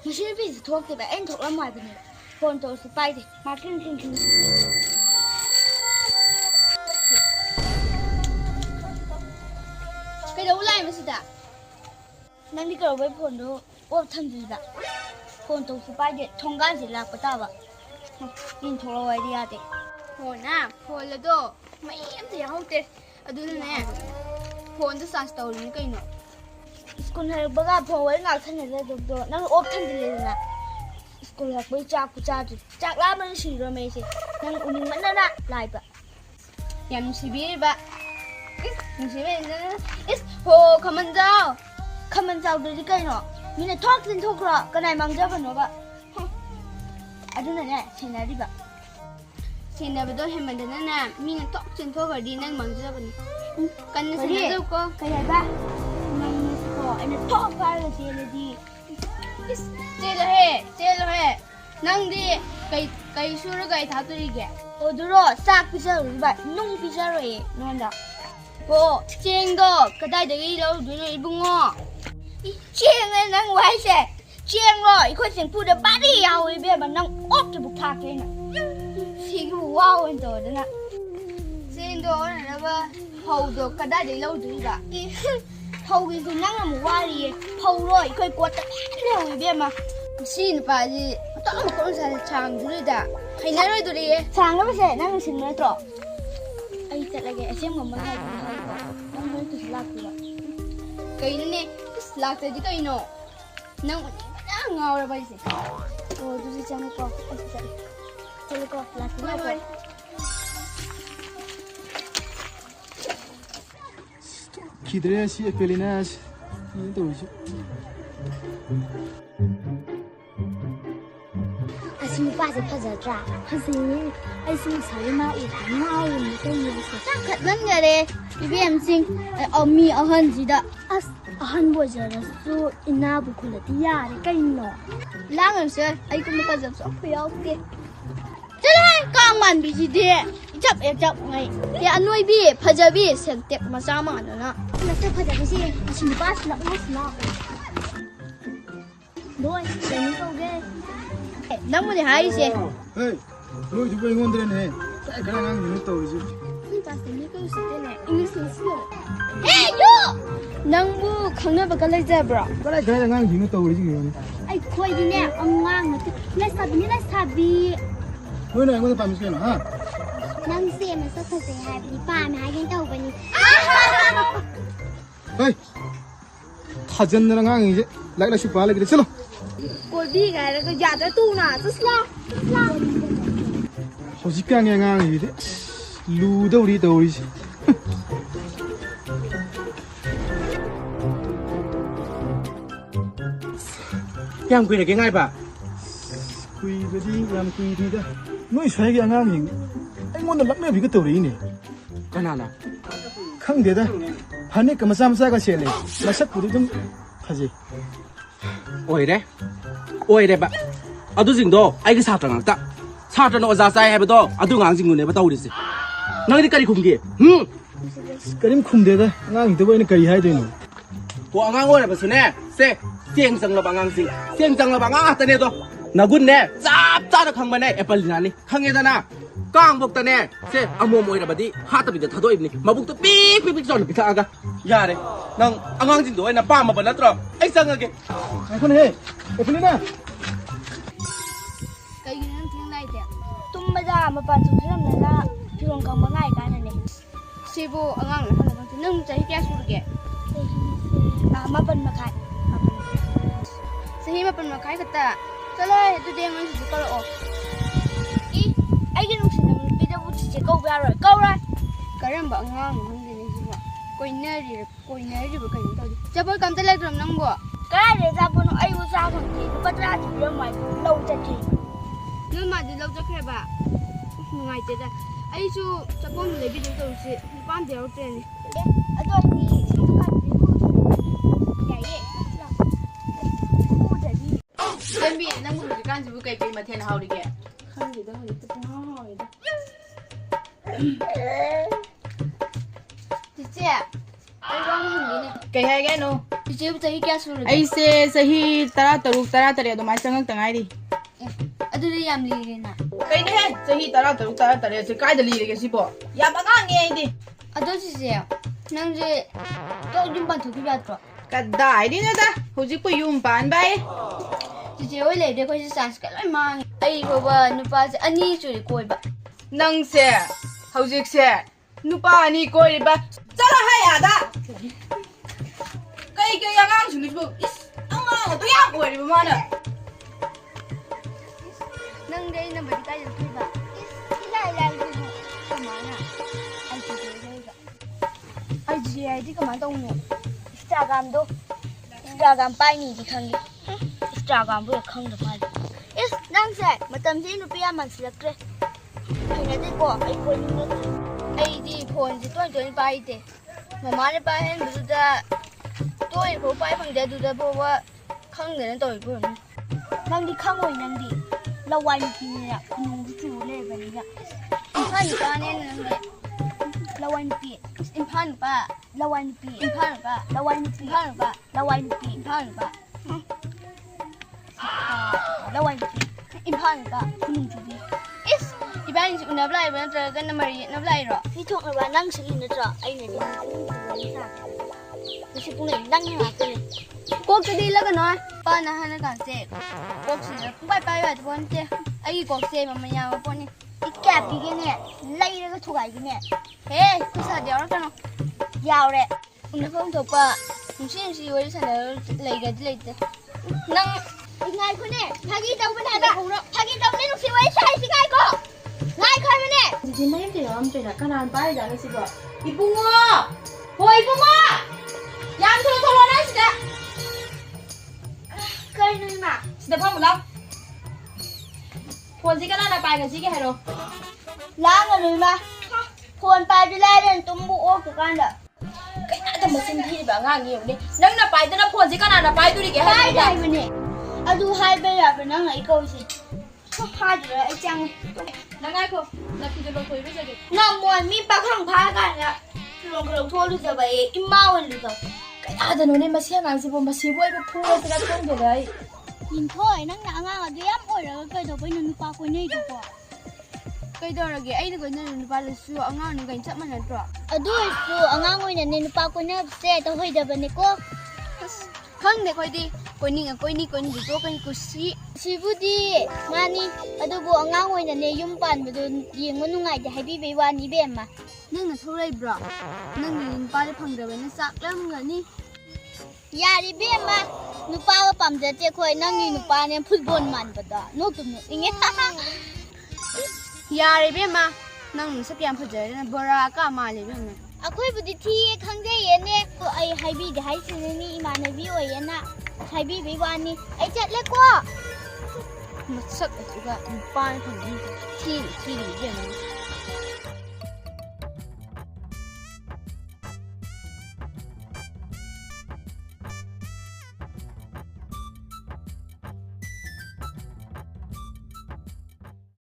ไม่ใช่พี่จะทวงแต่แบบเอ็นถูกละหมาดไปเนี่ยคนโตสิไปดิมาขึ้นไปดูไล่มาสิจ้ะนั่นที่เกิดไว้ผลดูว่าทันทีละคนโตสิไปเด็ดทงการสิลาปะตาบะยินโทรไว้ดีอาเด็กโหน่ะโหแล้วก็ไม่ยังจะยังเอาเตะอะดูนั่นแหละโหจะสั่งสตอรี่กันเนาะสกุลเฮลบ้าพอไว้งานทันเลยดูนั่งอบทันทีเลยนะสกุลเฮลไปจากลามันสิโรเมสินั่งอุ่นมันนั่นละลายปะยังสิบีบะยังสิบีนั่นโหคำมันเจ้าดูดีกันเนาะมีแต่ทอกสินทอกละก็นายมังเจ้ากันเนาะบะอะดูนั่นแหละเช่นนั้นดิบะเช่นนั้นไปด้วยเห็นมันเดินน่ะมีแต่ทอกสินทอกกันดีนั่งมังเจ้ากันกันนั่นสิเจ้าก็ใครบะมังนี่สิก็ไอ้เนี่ยทอกกันเลยสิเลยดีเจ้าเลยนั่งดิไก่ชูรไก่ท้าตัวดีแกโอ้ดูรอซากพิซซ่าหรือแบบนุ่งพิซซ่าเลยนอนดักโอ้เชียงก็กระได้เดี๋ยวเราดูหน่อยบุ้งอ่ะเชียงเลยนั่งไว้เสร็จเชียงเลยอีกคนเสียงพูดเดี๋ยวบ้าดิยาวเลยเบี้ยมันนั่งอ๊อบจะบุกทาเองอ่ะสิ่งที่ว้าวเป็นตัวนั่นน่ะสิ่งตัวนั่นนะว่าเผาตัวกระได้เดี๋ยวเราดูอ่ะเผากินคือนั่งละหมู่ว่าดีเผาเลยอีกคนกวดแต่เร็วเลยเบี้ยมาสิ่งป่าจีต้องมาคนใส่ช่างดูเลยจ้ะใครนั่งเลยตัวดีช่างก็ไม่ใช่นั่งสิ่งเลยต่อไอ้จัดอะไรแกเชื่อมกับมันได้ตัวเขาต้องไม่ตุลาตัวไก่นั่นเนี่ยลากแต่ที่ไก่เนาะนั่งเงาเลยไปสิโอ้ดูสิจังก็ไอ้จัดจังก็ลากตัวไปคิดเรื่องสิเอฟเฟลิน่าสินี่ตัวสิอาชีพป้าจะพัฒนาจ้าพัฒนาไอ้สิ่งสายมาอีกง่ายไม่ต้องยืนสิขัดนั่นไงเลยพี่เอ็มซิงเอามีเอาหันจีดะอาหันบัวจะรัสู้อินาบุคคลที่ยาเลยกันเนาะล้างเงินเสียไอ้ก็ไม่กล้าจับสอบเพียวเตี้ยจะได้กางมันบีจีเดียจับไงเดี๋ยวอันนู้นบีพัฒนาบีเสียงเต็กมาสามันนะแล้วจะพัฒนาไปสิอาชีพป้าสนับสนุนด้วยเดี๋ยวนี้ก็เกนั่งมันจะหายเสียเฮ้ยรู้จุดไปงอนเดินเฮ้ยแต่กระนั้นยังไม่ตัวสินี่ภาษานี่ก็สุดเลยอังกฤษสุดเฮ้ยยูนั่งบูข้างหน้าเป็นอะไรเจ็บหรอก็ได้กระนั้นยังไม่ตัวสิไอ้คุยดีเนี่ยอ่างางนะเลสซาบีเมื่อไหร่ก็จะไปมิสเกนฮะนั่งเสียมันสักเสียหายปีป้าไม่หายยังเต่าไปนี่เฮ้ยถ้าเจนนั่งอย่างนี้ไล่ละชุบปลาเลยกันชลกูดีไงแล้วก็อยากจะตู้น่ะสุดละเขาสิกันยังไงอยู่ดิลูดาวรีสิยังคุยได้ง่ายป่ะคุยก็ดียังคุยดีจ้ะน้อยใช้ยังไงยิงไอ้คนนั้นรักเนี่ยพี่ก็ตัวนี้เนี่ยก็นั่นแหละข้างเดียวนะพันนี้ก็มาซ้ำก็เสียเลยมาสักปุ๊บจะพอดีโอ้ยเด้ปะอาดูสิงโตไอ้ก็ชาตรังตะชาตรังโอซาไซให้ไปโตอาดูงานสิงกูเนี่ยไปโตดิสินั่งที่การคุมกี่การคุมเดียวนะงานอีกตัวนี่การให้ด้วยนู่กูงานโอ้ยไปสุดเนี่ยเสียงจังระบางงานสิเสียงจังระบางงานแต่เนี่ยตัวนักบุญเนี่ยจ้าข้างมันเนี่ยแอปเปิลนี่นี่ข้างเงี้ยนะก้างบุกแต่เนี่ยเอาโมยระบดีหาตะบิดจะทัดด้วยนี่มาบุกตัวปี๊กจอนปิดทางกันอย่าเลยนั่งงานสิงโตไอ้น่ะป้ามาเป็นนัดรอไอ้สังเกตไอ้คนเฮ้ไอ้คนนี้นะก็ยืนทิ้งได้เดียวตุ้มไม่ได้มาปั่นถุงเชื่อมเลยละพี่ลงกำมาง่ายกันนั่นเองซีโบอ่างเลยค่ะแล้วก็นึ่งใจแก่สุดแก่มาเป็นมาขายซีมาเป็นมาขายก็แต่จะเลยตัวเดียวมันจะก็เลยออกไอ้ยันลูกศิษย์มันพี่จะพูดจะก้าวไปอะไรก้าวไรก็เรื่องแบบอ่างมันจะนี่สิว่าก้อยเนื้อดีแบบกันตัวดีจะพูดคำแต่เล็กตัวนั่งบ่ก็ได้เดี๋ยวจะพูดไอ้วุ้นซ่าของจีนก็จะถึงเรื่องใหม่เราจะจีเรื่องใหม่เราจะแค่แบบง่ายจังไอ้ชูจะก้มเลยพี่ดูตัวสิบ้านเดียวเจนี่ไอ้ตัวนี้ฉันต้องการพี่พูดใหญ่เย่พูดแต่พี่เต็มบีนั่งมือกันจะบุกไก่มาเทนเฮาดิแกข้างอยู่ตรงนี้จะเป็นห้องเลยเจ๊ไอ้ร้องหุ่นนี้เนี่ยไก่ให้แกโน่ ꯆꯤꯆꯦ ꯆꯍꯤ ꯀꯌꯥ ꯁꯨꯔꯒꯦ ꯑꯩꯁꯦ ꯆꯍꯤ 16 17 ꯑꯗꯨꯃꯥꯏꯅ ꯆꯪꯉꯛꯇ ꯉꯥꯏꯔꯤ ꯑꯗꯨꯗꯤ ꯌꯥꯝ ꯂꯤꯔꯦꯅ ꯀꯩꯅꯣꯍꯦ ꯆꯍꯤ 16 17 ꯁꯦ ꯀꯥꯏꯗ ꯂꯤꯔꯒꯦ ꯁꯤꯕꯣ ꯌꯥꯝ ꯑꯉꯥꯡꯅꯦ ꯑꯩꯗꯤ ꯑꯗꯣ ꯆꯤꯆꯦ ꯅꯪꯁꯦ ꯇꯣꯛ ꯌꯨꯝ ꯄꯥꯟꯊꯣꯛꯈꯤꯕ ꯌꯥꯗ꯭ꯔꯣ ꯀꯗꯥꯏꯗꯩꯅꯣꯗ ꯍꯧꯖꯤꯛꯄꯨ ꯌꯨꯝ ꯄꯥꯟꯕ ꯍꯥꯏ ꯆꯤꯆꯦ ꯍꯣꯏ ꯂꯩꯔꯗꯤ ꯑꯩꯈꯣꯏꯁꯦ ꯆꯥꯟꯁꯀ ꯂꯣꯏ ꯃꯥꯡꯉꯦ ꯑꯩ ꯐꯥꯎꯕ ꯅꯨꯄꯥꯁꯦ 2 ꯁꯨꯔꯦ ꯀꯣꯏꯕ ꯅꯪꯁꯦ ꯍꯧꯖꯤꯛꯁꯦ ꯅꯨꯄꯥ 2 ꯀꯣꯏꯔꯤꯕ ꯆꯠꯂꯣ ꯍꯥꯏ ꯑꯥꯗ ꯀꯩ ꯑꯉꯥꯡꯁꯤꯡꯗꯨꯕꯨ ꯏꯁ ꯑꯉꯥꯡ ꯑꯗꯨ ꯌꯥꯝ ꯑꯣꯏꯔꯤꯕ ꯃꯥꯅ ꯅꯪꯗꯤ ꯑꯩ ꯅꯝꯕꯔꯗꯤ ꯀꯥꯏꯗ ꯊꯤꯕ ꯏꯂꯥꯏ ꯂꯥꯏꯕꯗꯨꯕꯨ ꯀꯃꯥꯏꯅ ꯑꯩ ꯆꯤꯆꯦ ꯂꯩꯒ ꯑꯩ ꯆꯤꯆꯦ ꯍꯥꯏꯗꯤ ꯀꯃꯥꯏꯅ ꯇꯧꯅꯣ ꯏꯟꯁꯇꯥꯒ꯭ꯔꯥꯝ ꯄꯥꯏꯅꯤꯗꯤ ꯈꯪꯉꯦ ꯏꯟꯁꯇꯥꯒ꯭ꯔꯥꯝꯕꯨ ꯍꯦꯛ ꯈꯪꯗ ꯃꯥꯜꯂꯦ ꯏꯁ ꯅꯪꯁꯦ ꯃꯇꯝꯁꯤ ꯅꯨꯄꯤ ꯌꯥꯝ ꯃꯥꯟꯁꯤꯜꯂꯛꯇ꯭ꯔꯦ ꯍꯩꯅꯗꯦꯀꯣ ꯑꯩ ꯀꯣꯏꯅꯤꯡꯉꯦ ꯑꯩꯗꯤ ꯐꯣꯟꯁꯦ ꯇꯣꯏꯅ ꯄꯥꯏꯗꯦ ꯃꯃꯥꯅ ꯄꯥꯏꯍꯟꯕꯗꯨꯗ ꯇꯣꯏꯅꯐꯥꯎ ꯄꯥꯏ ꯐꯪꯗꯦ ꯑꯗꯨꯗ ꯐꯥꯎꯕ ꯈꯪꯗꯅ ꯇꯧꯔꯤꯕ ꯑꯣꯏꯔꯝꯅꯤ ꯅꯪꯗꯤ ꯈꯪꯉꯣꯏ ꯅꯪꯗꯤ ꯂꯋꯥꯏ ꯅꯨꯄꯤꯅꯤꯅ ꯈꯨꯅꯨꯡꯁꯨ ꯆꯨꯔ ꯂꯩꯔꯕꯅꯤꯅ ꯏꯝꯐꯥꯜ ꯅꯨꯄꯥꯅꯦꯅ ꯅꯪꯗꯤ ꯂꯋꯥꯏ ꯅꯨꯄꯤ ꯏꯝꯐꯥꯜ ꯅꯨꯄꯥ ꯂꯋꯥꯏ ꯅꯨꯄꯤ ꯏꯝꯐꯥꯜ ꯅꯨꯄꯥ ꯂꯋꯥꯏ ꯅꯨꯄꯤ ꯏꯝꯐꯥꯜ ꯅꯨꯄꯥ ꯂꯋꯥꯏ ꯅꯨꯄꯤ ꯏꯝꯐꯥꯜ ꯅꯨꯄꯥ ꯂꯋꯥꯏ ꯅꯨꯄꯤ ꯏꯝꯐꯥꯜ ꯅꯨꯄꯥ ꯈꯨꯅꯨꯡ ꯆꯨꯕꯤ ꯏꯁ 이반이 운납 라이브 너가 나 말이 납 라이로 이통을 난 실리는 저 아이는 그시 분에 낭이 왔더니 꼭지디 일러가 너 빠나 하나 간세 꼭지는 빠이빠이 번째 아이 꼭지 뭐냐 보니 이게 비게네 라이르가 토가이네 에 그사 되어라잖아 야오래 오늘 폼 덮어 무슨 요리 사는 레이가 레이드 낭 ngay khối nè, thagi đâu bên này đó, thagi đâu lên lúc xíu ấy sai xí ngay cô, ngay khối bên nè. Chị mấy em thì làm chuyện là cái nào phải là nó xí bờ. 이봉아, 이봉아, 양 들어 돌아라 진짜. Cây nuôi mà. 진짜 밥 먹어. 폰 gì cái nào là bài cái gì cái rồi. Lá người nuôi mà. Phone bài đi lên đến tụm bộ ô của con đó. Cái nào thầm mà xin thi bảo ngang nhiều đi. Nâng là bài tên là 폰 gì cái nào là bài tôi đi cái hay. Bài này bên nè. Adu hai bên là bên nó lấy câu gì. Hai đứa ấy chăng. Nâng ai cô, là khi tôi lột tuổi bây giờ đi. Nó muốn mi bác hàng phá cả nè. Lồng thôi được rồi vậy, im mau hơn được rồi. Cái nào thì nó nên mà xem ngang gì mà xí bôi cái phu thì nó không được đấy. Nhìn thôi, nó nặng ngang ở đây ôi rồi cây đầu bên nó qua quên đi được rồi. Cây đầu là cái ấy nó quên nó là xưa ông ngang nó cảnh chấp mà nó rõ. Ở đây xưa ông ngang ngồi nè nên qua quên nó xe tao hơi đập bên này cô. Không để coi đi. Coi ni chỗ cái cô xí. Sibudi, mani, adubo ang angoy na ne yung pan mo doon yung manungay da happy baby one ni Bema. Nang na thoray bro. Nang yung pa phang da na sak lam nga ni. Yari Bema, nupa ka pam da te koy nang ni nupa ne football man ba da. No tum no inge. Yari Bema, nang sa kyan phajar na bora ka mali Bema. Akoy budi thi khangde ye ne ko ai happy da hai sin ni imanabi oy na. Happy baby one ni ai chat le ko. Masak juga nupa phang ni. Thi Bema.